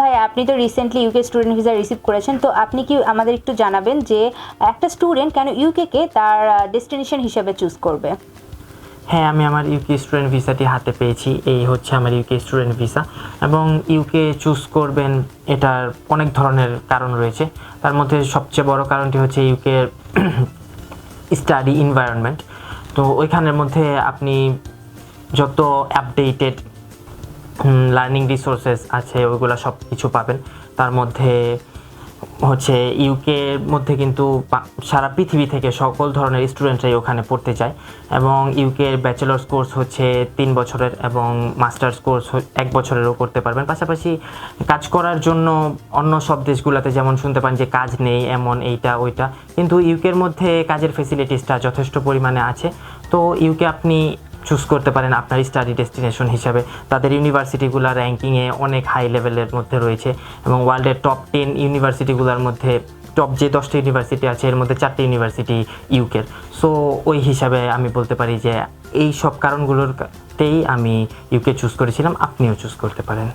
ভাই আপনি তো recently UK student visa receive করেছেন, তো আপনি কি আমাদের একটু জানাবেন যে একটা স্টুডেন্ট কেন ইউকে তার ডেস্টিনেশন হিসেবে চুজ করবে? হ্যাঁ, আমি আমার ইউকে স্টুডেন্ট ভিসাটি হাতে পেয়েছি। এই হচ্ছে আমার ইউকে স্টুডেন্ট ভিসা। এবং ইউকে চুজ করবেন এটার অনেক ধরনের কারণ রয়েছে। তার মধ্যে সবচেয়ে বড় কারণটি হচ্ছে ইউকে স্টাডি এনভায়রনমেন্ট। তো ওইখানের মধ্যে আপনি যত আপডেটেড লার্নিং রিসোর্সেস আছে ওইগুলো সব কিছু পাবেন। তার মধ্যে হচ্ছে ইউকের মধ্যে কিন্তু সারা পৃথিবী থেকে সকল ধরনের স্টুডেন্টরাই ওখানে পড়তে চায়। এবং ইউকের ব্যাচেলার্স কোর্স হচ্ছে 3 বছরের এবং মাস্টার্স কোর্স 1 বছরেরও করতে পারবেন। পাশাপাশি কাজ করার জন্য অন্য সব দেশগুলোতে যেমন শুনতে পান যে কাজ নেই, এমন এইটা ওইটা, কিন্তু ইউকের মধ্যে কাজের ফেসিলিটিসটা যথেষ্ট পরিমাণে আছে। তো ইউকে আপনি চুজ করতে পারেন আপনার স্টাডি ডেস্টিনেশন হিসাবে। তাদের ইউনিভার্সিটিগুলো র্যাঙ্কিংয়ে অনেক হাই লেভেলের মধ্যে রয়েছে এবং ওয়ার্ল্ডের টপ 10 ইউনিভার্সিটিগুলোর মধ্যে টপ যে 10টা ইউনিভার্সিটি আছে এর মধ্যে 4টে ইউনিভার্সিটি ইউকের। সো ওই হিসাবে আমি বলতে পারি যে এই সব কারণগুলোরতেই আমি ইউকে চুজ করেছিলাম। আপনিও চুজ করতে পারেন।